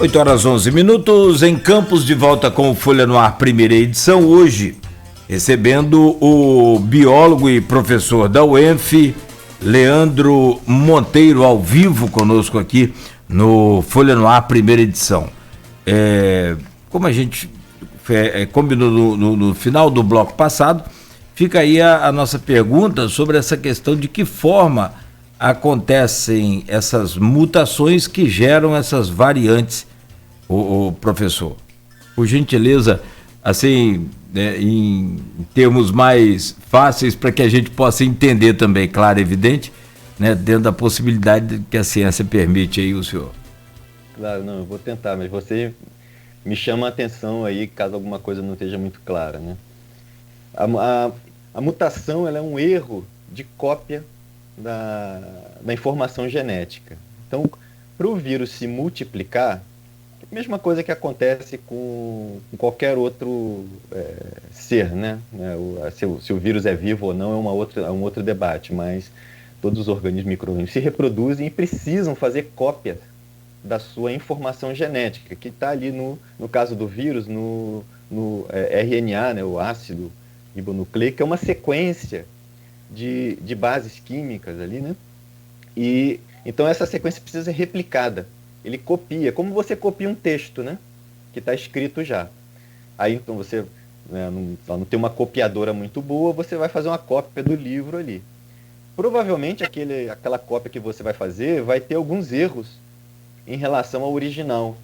8 horas 11 minutos, em Campos, de volta com o Folha no Ar, primeira edição, hoje, recebendo o biólogo e professor da UENF, Leandro Monteiro, ao vivo conosco aqui no Folha no Ar, primeira edição. Como a gente combinou no final do bloco passado, fica aí a nossa pergunta sobre essa questão de que forma acontecem essas mutações que geram essas variantes, o professor. Por gentileza, assim, em termos mais fáceis para que a gente possa entender também, claro, evidente, né, dentro da possibilidade que a ciência permite aí o senhor. Claro, não, eu vou tentar, mas você me chama a atenção aí caso alguma coisa não esteja muito clara, né? A mutação, ela é um erro de cópia da informação genética. Então, para o vírus se multiplicar, a mesma coisa que acontece com qualquer outro ser, né? Se o vírus é vivo ou não é um outro debate, mas todos os organismos micro-organismos se reproduzem e precisam fazer cópias da sua informação genética, que está ali, no caso do vírus, no RNA, né? O ácido ribonucleico, que é uma sequência de bases químicas ali, né? E então essa sequência precisa ser replicada. Ele copia, como você copia um texto, né? Que está escrito já. Aí então você não tem uma copiadora muito boa, você vai fazer uma cópia do livro ali. Provavelmente aquela cópia que você vai fazer vai ter alguns erros em relação ao original.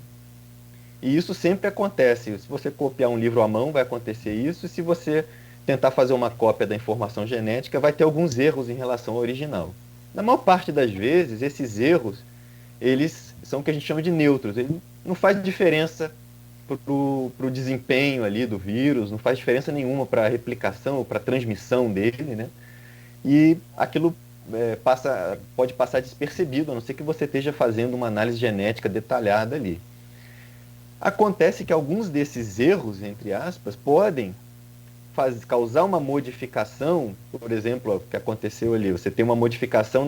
E isso sempre acontece. Se você copiar um livro à mão, vai acontecer isso. E se você tentar fazer uma cópia da informação genética, vai ter alguns erros em relação ao original. Na maior parte das vezes, esses erros, eles são o que a gente chama de neutros. Ele não faz diferença para o desempenho ali do vírus, não faz diferença nenhuma para a replicação ou para a transmissão dele, né? E aquilo pode passar despercebido, a não ser que você esteja fazendo uma análise genética detalhada ali. Acontece que alguns desses erros, entre aspas, podem causar uma modificação, por exemplo, o que aconteceu ali, você tem uma modificação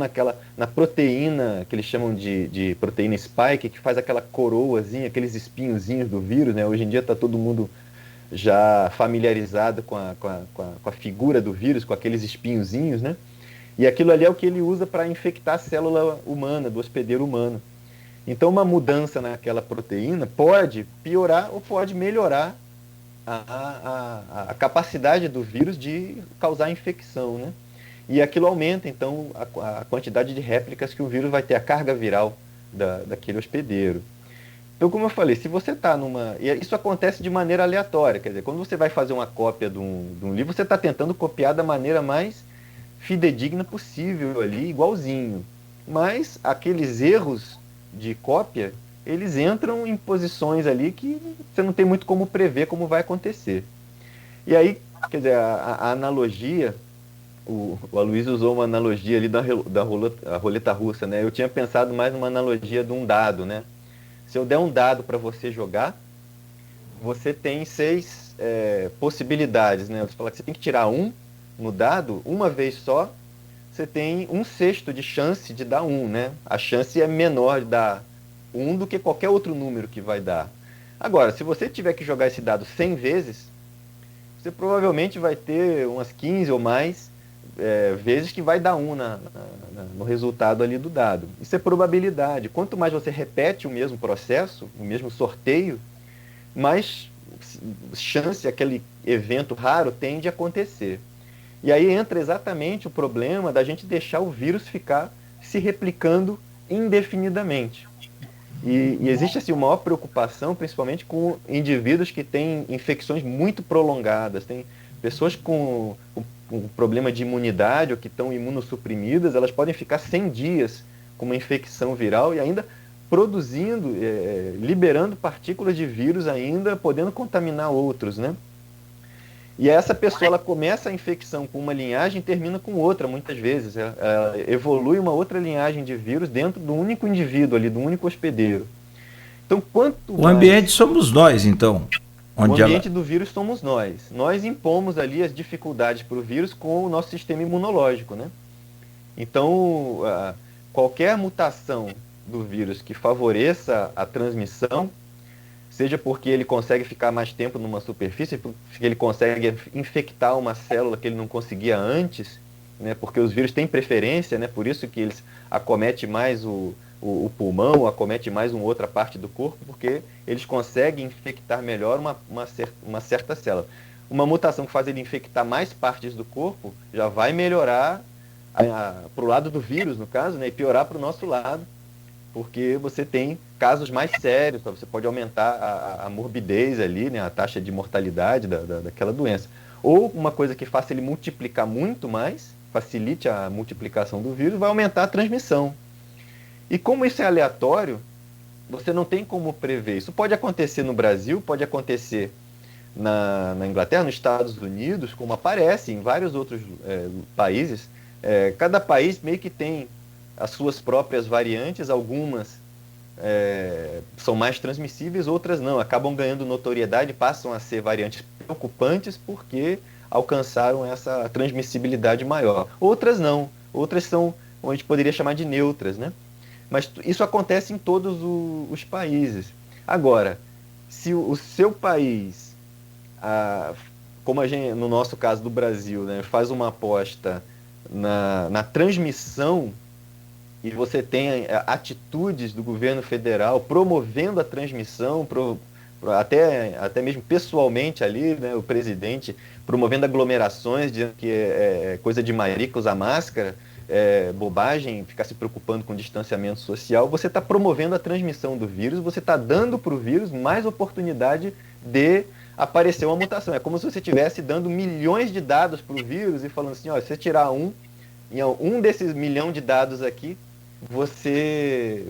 na proteína, que eles chamam de proteína spike, que faz aquela coroazinha, aqueles espinhozinhos do vírus, né? Hoje em dia está todo mundo já familiarizado com a figura do vírus, com aqueles espinhozinhos, né? E aquilo ali é o que ele usa para infectar a célula humana, do hospedeiro humano. Então, uma mudança naquela proteína pode piorar ou pode melhorar a capacidade do vírus de causar infecção, né? E aquilo aumenta, então, a quantidade de réplicas que o vírus vai ter, a carga viral daquele hospedeiro. Então, como eu falei, se você está numa... E isso acontece de maneira aleatória, quer dizer, quando você vai fazer uma cópia de um livro, você está tentando copiar da maneira mais fidedigna possível ali, igualzinho. Mas aqueles erros de cópia, eles entram em posições ali que você não tem muito como prever como vai acontecer. E aí, quer dizer, a analogia, o Aloysio usou uma analogia ali da roleta russa, né? Eu tinha pensado mais numa analogia de um dado, né? Se eu der um dado para você jogar, você tem 6 possibilidades, né? Você fala que você tem que tirar um no dado, uma vez só, você tem 1/6 de chance de dar 1, né? A chance é menor de dar 1 do que qualquer outro número que vai dar. Agora, se você tiver que jogar esse dado 100 vezes, você provavelmente vai ter umas 15 ou mais vezes que vai dar 1 no resultado ali do dado. Isso é probabilidade. Quanto mais você repete o mesmo processo, o mesmo sorteio, mais chance aquele evento raro tende a acontecer. E aí entra exatamente o problema da gente deixar o vírus ficar se replicando indefinidamente. E existe assim, uma maior preocupação, principalmente com indivíduos que têm infecções muito prolongadas. Tem pessoas com problema de imunidade ou que estão imunossuprimidas, elas podem ficar 100 dias com uma infecção viral e ainda produzindo, liberando partículas de vírus ainda, podendo contaminar outros, né? E essa pessoa, ela começa a infecção com uma linhagem e termina com outra, muitas vezes. Ela evolui uma outra linhagem de vírus dentro do único indivíduo ali, do único hospedeiro. Então, quanto O mais... ambiente somos nós, então. O ambiente do vírus somos nós. Nós impomos ali as dificuldades para o vírus com o nosso sistema imunológico, né? Então, qualquer mutação do vírus que favoreça a transmissão seja porque ele consegue ficar mais tempo numa superfície, porque ele consegue infectar uma célula que ele não conseguia antes, né, porque os vírus têm preferência, né, por isso que eles acometem mais o pulmão, acomete mais uma outra parte do corpo, porque eles conseguem infectar melhor uma certa célula. Uma mutação que faz ele infectar mais partes do corpo já vai melhorar para o lado do vírus, no caso, né, e piorar para o nosso lado, porque você tem casos mais sérios, você pode aumentar a morbidez ali, né, a taxa de mortalidade daquela doença. Ou uma coisa que faça ele multiplicar muito mais, facilite a multiplicação do vírus, vai aumentar a transmissão. E como isso é aleatório, você não tem como prever. Isso pode acontecer no Brasil, pode acontecer na Inglaterra, nos Estados Unidos, como aparece em vários outros países. Cada país meio que tem as suas próprias variantes, algumas são mais transmissíveis, outras não, acabam ganhando notoriedade, passam a ser variantes preocupantes porque alcançaram essa transmissibilidade maior. Outras não, outras são o que a gente poderia chamar de neutras, né? Mas isso acontece em todos os países. Agora, se o seu país, como a gente, no nosso caso do Brasil, né, faz uma aposta na transmissão, e você tem atitudes do governo federal promovendo a transmissão, até mesmo pessoalmente ali, né, o presidente promovendo aglomerações, dizendo que é coisa de marica usar máscara, bobagem, ficar se preocupando com distanciamento social, você está promovendo a transmissão do vírus, você está dando para o vírus mais oportunidade de aparecer uma mutação. É como se você estivesse dando milhões de dados para o vírus e falando assim, ó, se você tirar um desses milhão de dados aqui, você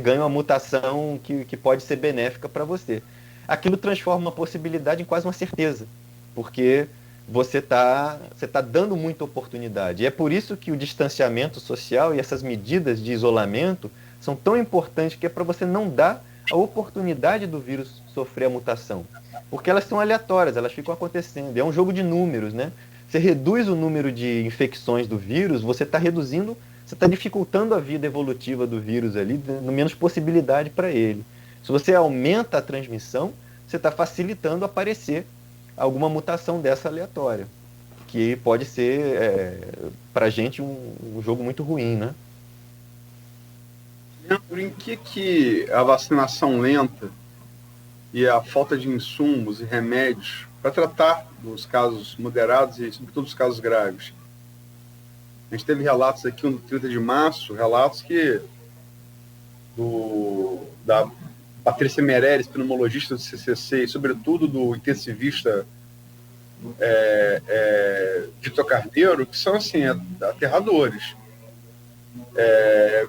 ganha uma mutação que pode ser benéfica para você. Aquilo transforma uma possibilidade em quase uma certeza, porque você tá dando muita oportunidade. E é por isso que o distanciamento social e essas medidas de isolamento são tão importantes, que é para você não dar a oportunidade do vírus sofrer a mutação. Porque elas são aleatórias, elas ficam acontecendo. É um jogo de números, né? Você reduz o número de infecções do vírus, você está dificultando a vida evolutiva do vírus ali, dando menos possibilidade para ele. Se você aumenta a transmissão, você está facilitando aparecer alguma mutação dessa aleatória, que pode ser, para a gente, um jogo muito ruim, né? Leandro, em que a vacinação lenta e a falta de insumos e remédios para tratar dos casos moderados e, sobretudo, os casos graves? A gente teve relatos aqui no 30 de março, relatos da Patrícia Meirelles, pneumologista do CCC, e, sobretudo, do intensivista Vitor Carneiro, que são, assim, aterradores.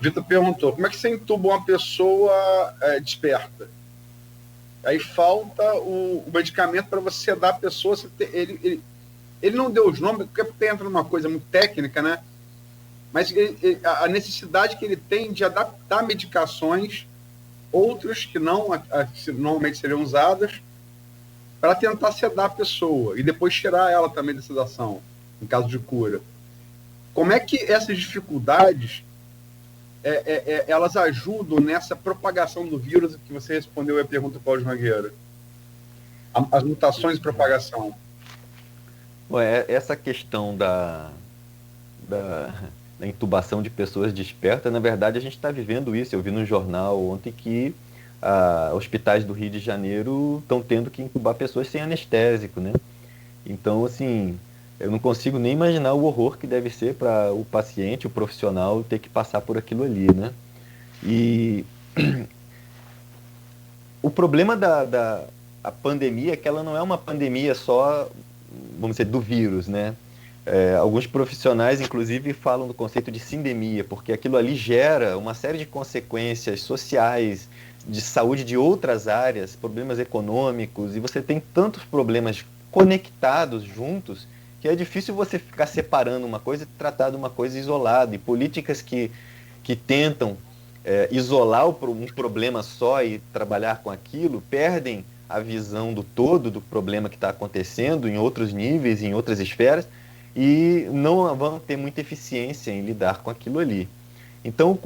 Vitor perguntou, como é que você entuba uma pessoa desperta? Aí falta o medicamento para você dar a pessoa. Ele não deu os nomes, porque entra numa coisa muito técnica, né? Mas a necessidade que ele tem de adaptar medicações, outras que não normalmente seriam usadas, para tentar sedar a pessoa e depois tirar ela também da sedação, em caso de cura. Como é que essas dificuldades elas ajudam nessa propagação do vírus, que você respondeu a pergunta, Paulo Nogueira? As mutações de propagação. Essa questão da intubação de pessoas despertas, na verdade, a gente está vivendo isso. Eu vi no jornal ontem que hospitais do Rio de Janeiro estão tendo que intubar pessoas sem anestésico, né? Então, assim, eu não consigo nem imaginar o horror que deve ser para o paciente, o profissional, ter que passar por aquilo ali, né? E o problema da pandemia é que ela não é uma pandemia só, vamos dizer, do vírus, né? Alguns profissionais, inclusive, falam do conceito de sindemia, porque aquilo ali gera uma série de consequências sociais, de saúde de outras áreas, problemas econômicos, e você tem tantos problemas conectados juntos que é difícil você ficar separando uma coisa e tratar de uma coisa isolada. E políticas que tentam isolar um problema só e trabalhar com aquilo perdem a visão do todo do problema que está acontecendo em outros níveis, em outras esferas, e não vão ter muita eficiência em lidar com aquilo ali. Então,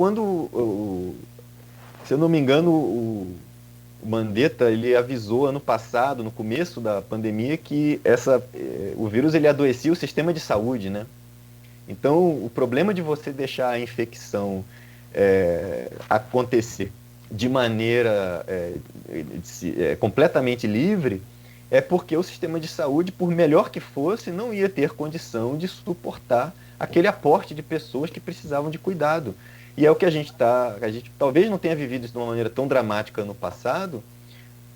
se eu não me engano, o O Mandetta, ele avisou ano passado, no começo da pandemia, que o vírus ele adoecia o sistema de saúde, né? Então, o problema de você deixar a infecção acontecer de maneira completamente livre é porque o sistema de saúde, por melhor que fosse, não ia ter condição de suportar aquele aporte de pessoas que precisavam de cuidado. E é o que a gente talvez não tenha vivido isso de uma maneira tão dramática no passado,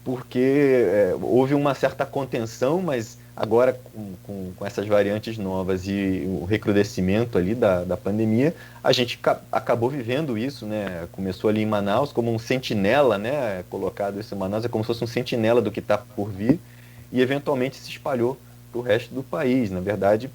porque houve uma certa contenção, mas agora com essas variantes novas e o recrudescimento ali da pandemia, a gente acabou vivendo isso, né? Começou ali em Manaus como um sentinela, né? Colocado isso em Manaus, é como se fosse um sentinela do que está por vir, e eventualmente se espalhou para o resto do país. Na verdade,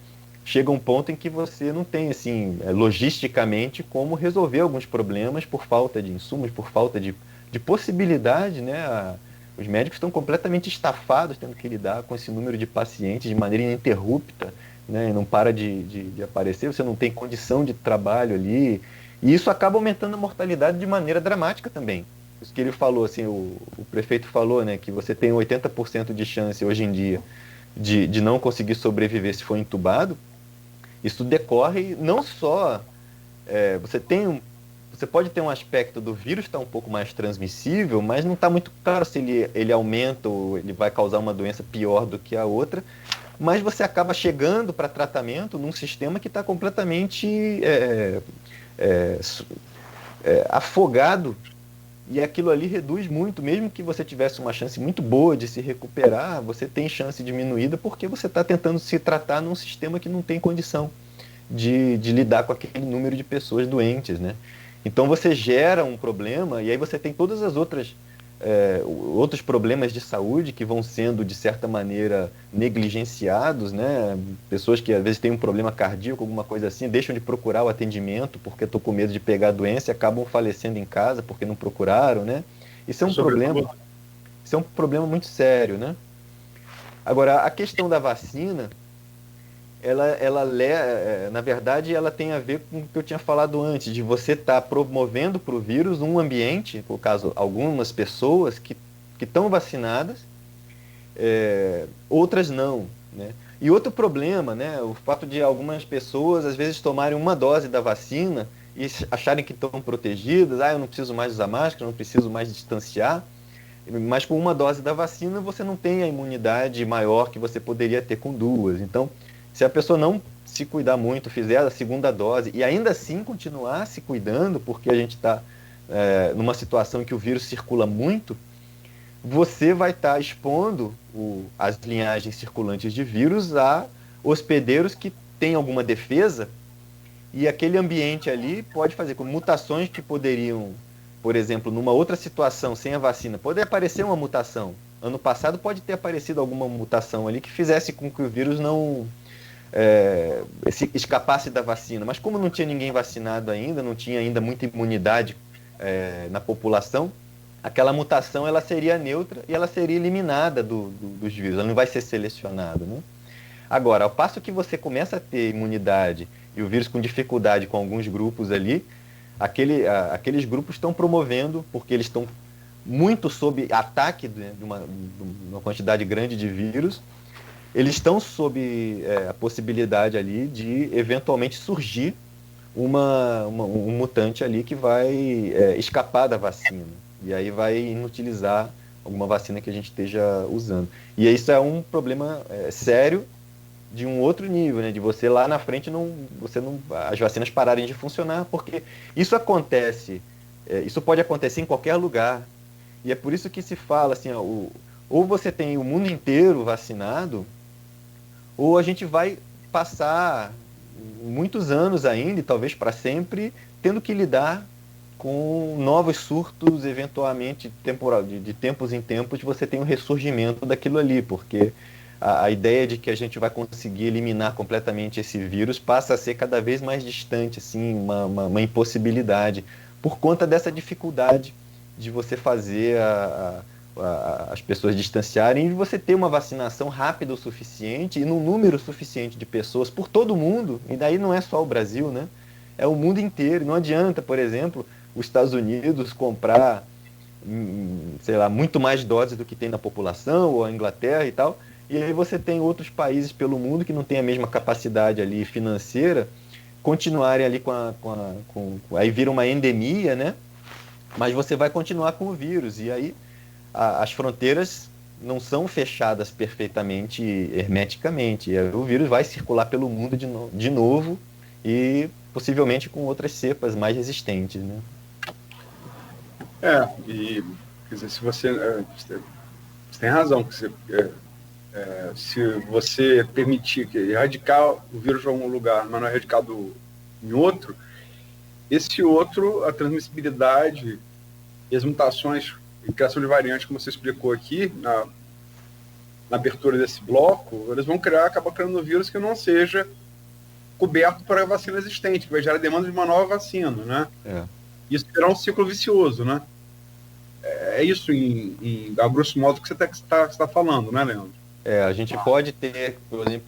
chega um ponto em que você não tem, assim, logisticamente, como resolver alguns problemas por falta de insumos, por falta de possibilidade, né? Os médicos estão completamente estafados, tendo que lidar com esse número de pacientes de maneira ininterrupta, né? Não para de aparecer, você não tem condição de trabalho ali, e isso acaba aumentando a mortalidade de maneira dramática também. Isso que ele falou, assim, o prefeito falou, né, que você tem 80% de chance hoje em dia de não conseguir sobreviver se for entubado. Isso decorre não só... Você pode ter um aspecto do vírus estar um pouco mais transmissível, mas não está muito claro se ele aumenta ou ele vai causar uma doença pior do que a outra. Mas você acaba chegando para tratamento num sistema que está completamente afogado, e aquilo ali reduz muito. Mesmo que você tivesse uma chance muito boa de se recuperar, você tem chance diminuída porque você está tentando se tratar num sistema que não tem condição de lidar com aquele número de pessoas doentes, né? Então você gera um problema, e aí você tem todas as outros problemas de saúde que vão sendo, de certa maneira, negligenciados, né? Pessoas que às vezes têm um problema cardíaco, alguma coisa assim, deixam de procurar o atendimento porque estão com medo de pegar a doença e acabam falecendo em casa porque não procuraram, né? Isso é um problema muito sério, né? Agora, a questão da vacina, na verdade, ela tem a ver com o que eu tinha falado antes, de você estar promovendo para o vírus um ambiente, por caso, algumas pessoas que estão vacinadas, outras não, né? E outro problema, né, o fato de algumas pessoas, às vezes, tomarem uma dose da vacina e acharem que estão protegidas, eu não preciso mais usar máscara, não preciso mais distanciar, mas com uma dose da vacina você não tem a imunidade maior que você poderia ter com duas. Então, se a pessoa não se cuidar muito, fizer a segunda dose e ainda assim continuar se cuidando, porque a gente está numa situação em que o vírus circula muito, você vai estar expondo as linhagens circulantes de vírus a hospedeiros que têm alguma defesa, e aquele ambiente ali pode fazer com mutações que poderiam, por exemplo, numa outra situação sem a vacina, poder aparecer uma mutação. Ano passado pode ter aparecido alguma mutação ali que fizesse com que o vírus não se escapasse da vacina, mas como não tinha ninguém vacinado ainda, não tinha ainda muita imunidade na população, aquela mutação ela seria neutra e ela seria eliminada dos vírus, ela não vai ser selecionada, né? Agora, ao passo que você começa a ter imunidade e o vírus com dificuldade com alguns grupos ali, aqueles grupos estão promovendo, porque eles estão muito sob ataque de uma quantidade grande de vírus, eles estão sob a possibilidade ali de eventualmente surgir um mutante ali que vai escapar da vacina. E aí vai inutilizar alguma vacina que a gente esteja usando. E isso é um problema sério de um outro nível, né? De você lá na frente as vacinas pararem de funcionar, porque isso acontece, isso pode acontecer em qualquer lugar. E é por isso que se fala assim, ou você tem o mundo inteiro vacinado, ou a gente vai passar muitos anos ainda, e talvez para sempre, tendo que lidar com novos surtos, eventualmente de tempos em tempos, você tem um ressurgimento daquilo ali, porque a ideia de que a gente vai conseguir eliminar completamente esse vírus passa a ser cada vez mais distante, assim, uma impossibilidade, por conta dessa dificuldade de você fazer as pessoas distanciarem, e de você ter uma vacinação rápida o suficiente e num número suficiente de pessoas por todo o mundo, e daí não é só o Brasil, né? É o mundo inteiro. Não adianta, por exemplo, os Estados Unidos comprar sei lá, muito mais doses do que tem na população, ou a Inglaterra e tal. E aí você tem outros países pelo mundo que não têm a mesma capacidade ali financeira, continuarem ali aí vira uma endemia, né? Mas você vai continuar com o vírus. E aí as fronteiras não são fechadas perfeitamente, hermeticamente. E aí o vírus vai circular pelo mundo de novo e possivelmente com outras cepas mais resistentes, né? E quer dizer, se você tem razão, que se você permitir que erradicar o vírus de algum lugar, mas não é erradicado em outro, esse outro, a transmissibilidade e as mutações e criação de variantes, como você explicou aqui na abertura desse bloco, eles vão acabar criando um vírus que não seja coberto por a vacina existente, que vai gerar demanda de uma nova vacina, né? Isso será um ciclo vicioso, né? É isso, a grosso modo, que você está falando, né, Leandro? A gente pode ter, por exemplo,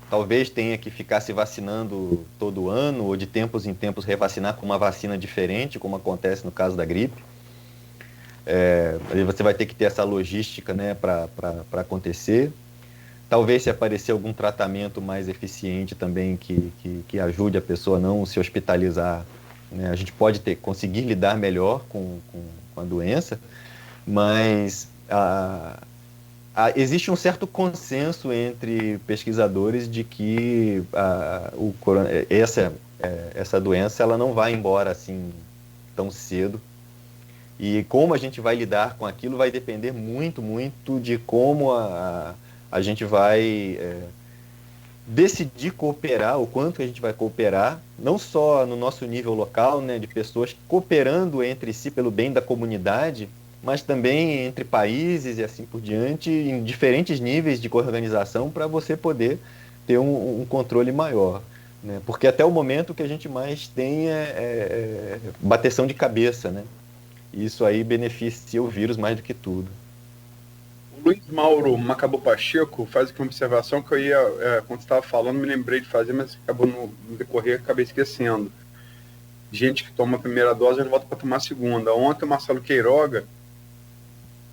talvez tenha que ficar se vacinando todo ano, ou de tempos em tempos revacinar com uma vacina diferente, como acontece no caso da gripe. Aí você vai ter que ter essa logística, né, para acontecer. Talvez se aparecer algum tratamento mais eficiente também que ajude a pessoa a não se hospitalizar, né, a gente pode conseguir lidar melhor com a doença, mas existe um certo consenso entre pesquisadores de que essa doença ela não vai embora assim tão cedo. E como a gente vai lidar com aquilo vai depender muito, muito de como a gente vai decidir cooperar, o quanto a gente vai cooperar, não só no nosso nível local, né, de pessoas cooperando entre si pelo bem da comunidade, mas também entre países e assim por diante, em diferentes níveis de organização, para você poder ter um controle maior, né? Porque até o momento o que a gente mais tem é bateção de cabeça, né? E isso aí beneficia o vírus mais do que tudo. O Luiz Mauro Macabo Pacheco faz aqui uma observação que eu ia, quando você estava falando, me lembrei de fazer, mas acabou no decorrer, acabei esquecendo. Gente que toma a primeira dose, ele volta para tomar a segunda. Ontem o Marcelo Queiroga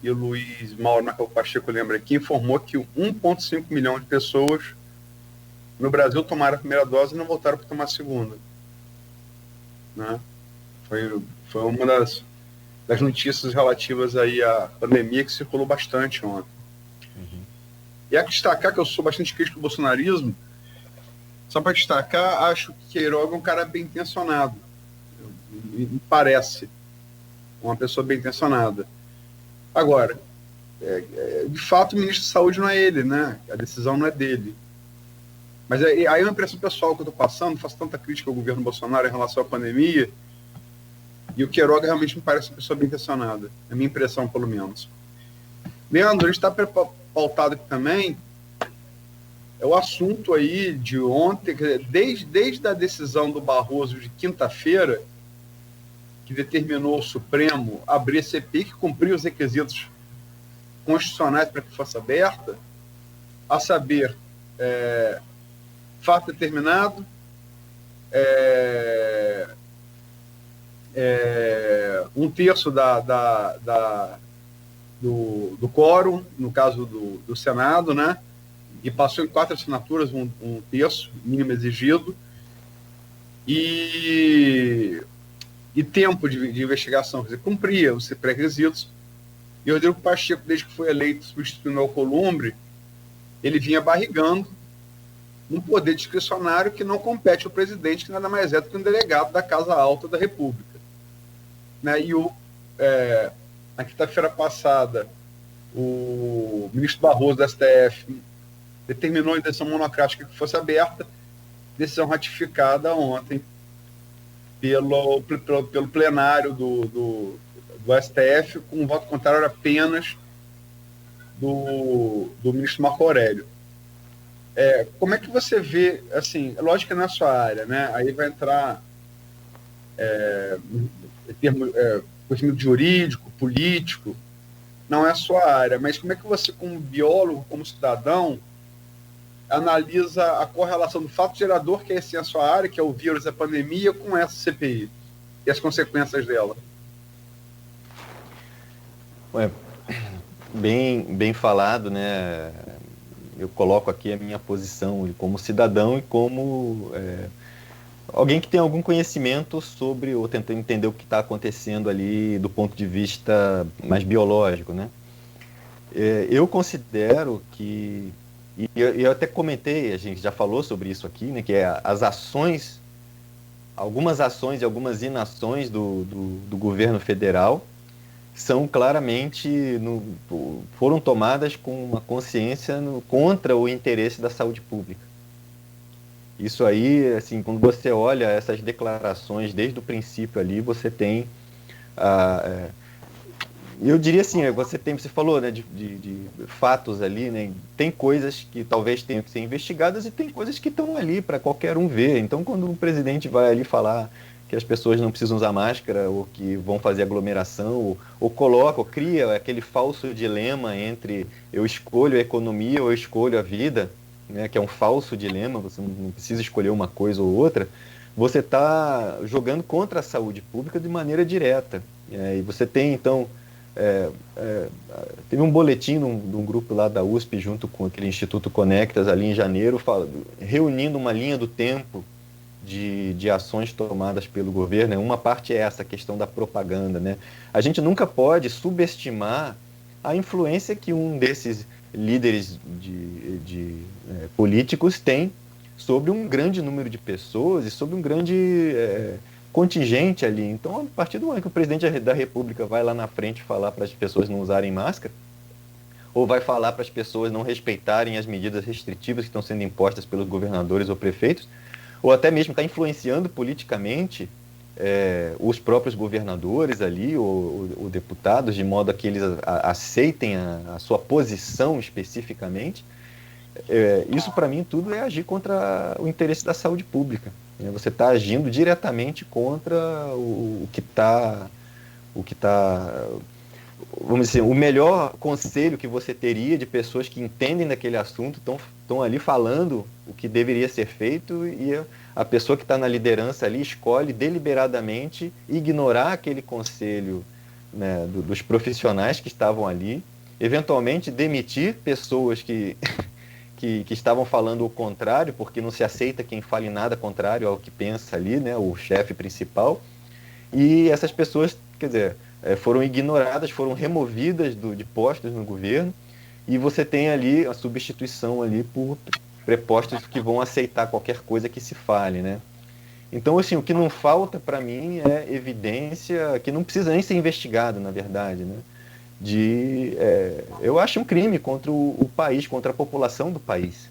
e o Luiz Mauro Macabo Pacheco, lembra aqui, informou que 1,5 milhão de pessoas no Brasil tomaram a primeira dose e não voltaram para tomar a segunda. Né? Foi uma das notícias relativas aí à pandemia que circulou bastante ontem. E há que destacar que eu sou bastante crítico do bolsonarismo, só para destacar, acho que Queiroga é um cara bem intencionado. Me parece uma pessoa bem intencionada. Agora, de fato, o ministro da Saúde não é ele, né? A decisão não é dele. Mas aí é uma impressão pessoal que eu estou passando, faço tanta crítica ao governo Bolsonaro em relação à pandemia, e o Queiroga realmente me parece uma pessoa bem intencionada. É a minha impressão, pelo menos. Leandro, a gente está pautado aqui também. É o assunto aí de ontem, desde a decisão do Barroso de quinta-feira, que determinou o Supremo abrir a CPI, que cumpriu os requisitos constitucionais para que fosse aberta, a saber, fato determinado, um terço do quórum, no caso do Senado, né? E passou em 4 assinaturas, um terço mínimo exigido, e tempo de investigação, quer dizer, cumpria os pré-requisitos. E o Rodrigo Pacheco, desde que foi eleito substituindo o Alcolumbre, ele vinha barrigando um poder discricionário que não compete ao presidente, que nada mais é do que um delegado da Casa Alta da República. Né? E na quinta-feira passada, o ministro Barroso da STF determinou a decisão monocrática que fosse aberta, decisão ratificada ontem pelo plenário do STF, com um voto contrário apenas do ministro Marco Aurélio. Como é que você vê, assim, lógico que não é a sua área, né? Aí vai entrar conhecimento jurídico, político, não é a sua área, mas como é que você, como biólogo, como cidadão, analisa a correlação do fato gerador, que é sim a sua área, que é o vírus, a pandemia, com essa CPI e as consequências dela? É, bem falado, né? Eu coloco aqui a minha posição como cidadão e como alguém que tem algum conhecimento sobre, ou tentando entender o que está acontecendo ali do ponto de vista mais biológico, né? Eu considero que, e eu até comentei, a gente já falou sobre isso aqui, né? Que é as ações, algumas ações e algumas inações do governo federal são claramente foram tomadas com uma consciência contra o interesse da saúde pública. Isso aí, assim, quando você olha essas declarações desde o princípio ali, você tem eu diria assim, você falou, né, de fatos ali, né, tem coisas que talvez tenham que ser investigadas e tem coisas que estão ali para qualquer um ver. Então, quando o presidente vai ali falar que as pessoas não precisam usar máscara ou que vão fazer aglomeração, ou coloca, ou cria aquele falso dilema entre eu escolho a economia ou eu escolho a vida, né, que é um falso dilema, você não precisa escolher uma coisa ou outra, você está jogando contra a saúde pública de maneira direta. E você tem, então, é, é, teve um boletim de um grupo lá da USP, junto com aquele Instituto Conectas, ali em janeiro, reunindo uma linha do tempo de ações tomadas pelo governo. Uma parte é essa, a questão da propaganda, né? A gente nunca pode subestimar a influência que um desses líderes políticos tem sobre um grande número de pessoas e sobre um grande contingente ali. Então, a partir do momento que o presidente da República vai lá na frente falar para as pessoas não usarem máscara, ou vai falar para as pessoas não respeitarem as medidas restritivas que estão sendo impostas pelos governadores ou prefeitos, ou até mesmo está influenciando politicamente os próprios governadores ali, ou deputados, de modo a que eles aceitem a sua posição especificamente, isso para mim tudo é agir contra o interesse da saúde pública. Você está agindo diretamente contra o que está, vamos dizer, o melhor conselho que você teria de pessoas que entendem daquele assunto, estão ali falando o que deveria ser feito, e a pessoa que está na liderança ali escolhe deliberadamente ignorar aquele conselho, né, dos profissionais que estavam ali, eventualmente demitir pessoas que estavam falando o contrário, porque não se aceita quem fale nada contrário ao que pensa ali, né, o chefe principal. E essas pessoas, quer dizer, foram ignoradas, foram removidas de postos no governo, e você tem ali a substituição ali por prepostos que vão aceitar qualquer coisa que se fale, né? Então, assim, o que não falta para mim é evidência que não precisa nem ser investigada, na verdade, né? Eu acho um crime contra o país, contra a população do país.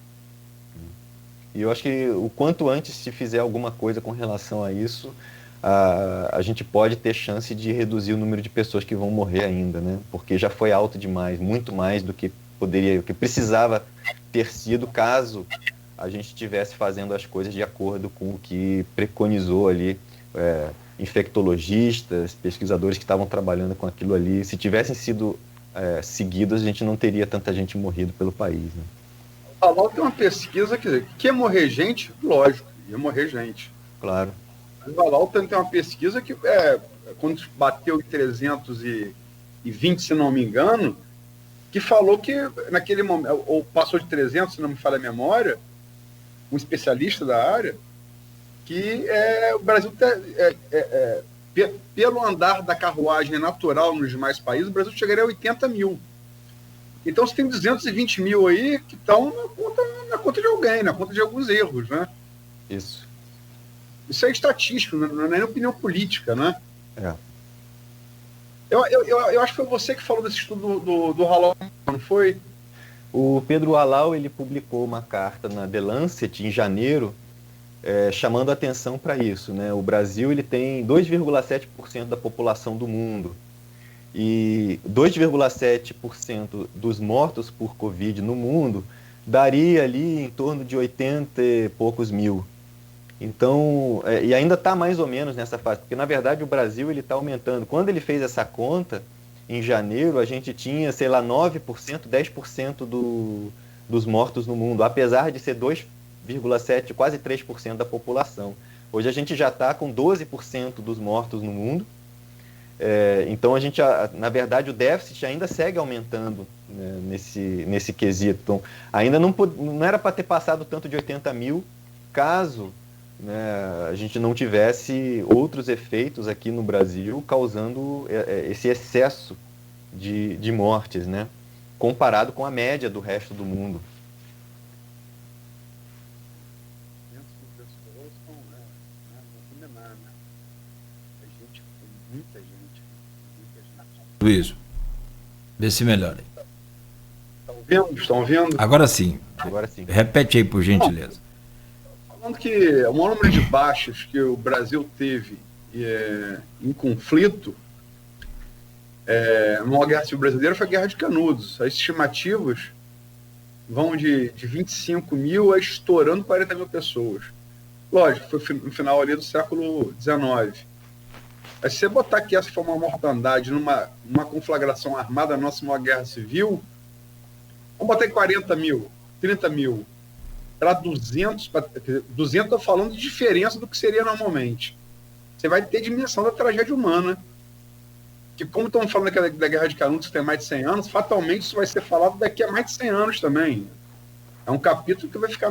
E eu acho que o quanto antes se fizer alguma coisa com relação a isso, a gente pode ter chance de reduzir o número de pessoas que vão morrer ainda, né? Porque já foi alto demais, muito mais do que poderia, que precisava ter sido, caso a gente estivesse fazendo as coisas de acordo com o que preconizou ali infectologistas, pesquisadores que estavam trabalhando com aquilo ali. Se tivessem sido seguidos, a gente não teria tanta gente morrido pelo país, né? O Halal tem uma pesquisa que ia morrer gente, lógico, ia morrer gente. Claro. O Halal tem uma pesquisa que, quando bateu em 320, se não me engano, que falou que naquele momento, ou passou de 300, se não me falha a memória, um especialista da área, que o Brasil, pelo andar da carruagem natural nos demais países, o Brasil chegaria a 80 mil. Então você tem 220 mil aí que estão na conta de alguém, na conta de alguns erros, né? Isso é estatístico, não é nem opinião política, né? Eu acho que foi você que falou desse estudo do Halal, não foi? O Pedro Halal, ele publicou uma carta na The Lancet em janeiro, chamando atenção para isso, né? O Brasil, ele tem 2,7% da população do mundo, e 2,7% dos mortos por Covid no mundo daria ali em torno de 80 e poucos mil. Então, e ainda está mais ou menos nessa fase, porque na verdade o Brasil está aumentando. Quando ele fez essa conta, em janeiro, a gente tinha, sei lá, 9%, 10% dos mortos no mundo, apesar de ser 2,7%, quase 3% da população. Hoje a gente já está com 12% dos mortos no mundo, Então, na verdade, o déficit ainda segue aumentando, né, nesse quesito. Então, ainda não era para ter passado tanto de 80 mil, caso, né, a gente não tivesse outros efeitos aqui no Brasil causando esse excesso de mortes, né, comparado com a média do resto do mundo. Isso. Vê se melhora. Estão vendo? Agora sim. Agora sim. Repete aí, por gentileza. Falando que o maior número de baixas que o Brasil teve em conflito numa guerra civil brasileira foi a Guerra de Canudos. As estimativas vão de 25 mil a estourando 40 mil pessoas. Lógico, foi no final ali do século XIX. Mas se você botar que essa foi uma mortandade numa conflagração armada nossa, numa guerra civil, vamos botar em 40 mil, 30 mil, para 200, 200 estou falando de diferença do que seria normalmente. Você vai ter dimensão da tragédia humana, que como estamos falando da Guerra de Canudos, que tem mais de 100 anos, fatalmente isso vai ser falado daqui a mais de 100 anos também. É um capítulo que vai ficar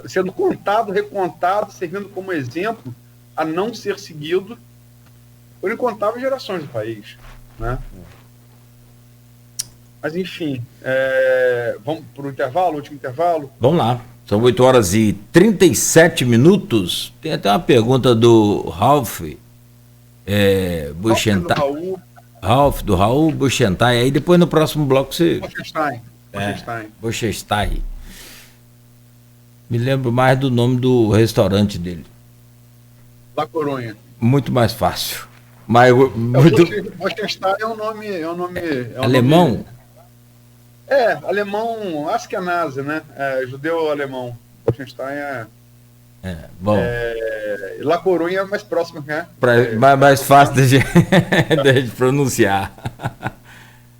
sendo contado, recontado, servindo como exemplo a não ser seguido por incontáveis gerações do país, né? Mas, enfim, vamos para o intervalo, último intervalo? Vamos lá. São 8h37. Tem até uma pergunta do Ralph Buchentai. Do Raul Buchentai. Aí depois no próximo bloco você... Buchentai. Me lembro mais do nome do restaurante dele. La Coronha. Muito mais fácil. Mas Buchenstein é um nome alemão? Alemão, Askenazi, né? Judeu alemão. Buchenstein bom. La Coronha é mais próximo, né? Mais fácil de gente pronunciar.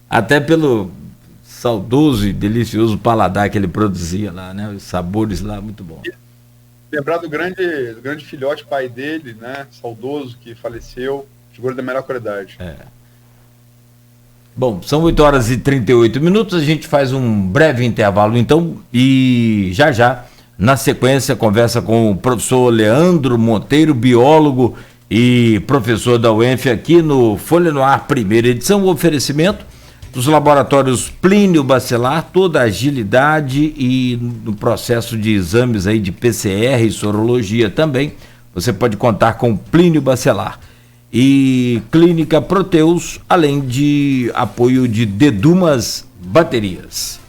Até pelo saudoso e delicioso paladar que ele produzia lá, né? Os sabores lá, muito bom. Lembrar do grande filhote, pai dele, né? Saudoso, que faleceu, figura da melhor qualidade. Bom, são 8h38. A gente faz um breve intervalo, então, e já, na sequência, conversa com o professor Leandro Monteiro, biólogo e professor da UENF, aqui no Folha no Ar, primeira edição, o oferecimento dos laboratórios Plínio Bacelar, toda a agilidade e no processo de exames aí de PCR e sorologia também, você pode contar com Plínio Bacelar. E Clínica Proteus, além de apoio de Dedumas Baterias.